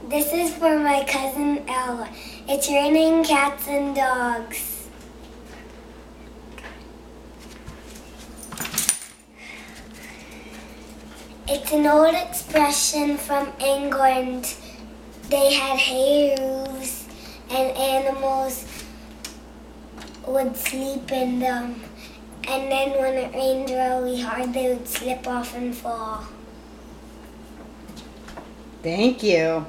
This is for my cousin Ella. It's raining cats and dogs. It's an old expression from England. They had hay roofs and animals would sleep in them. And then when it rained really hard, they would slip off and fall. Thank you.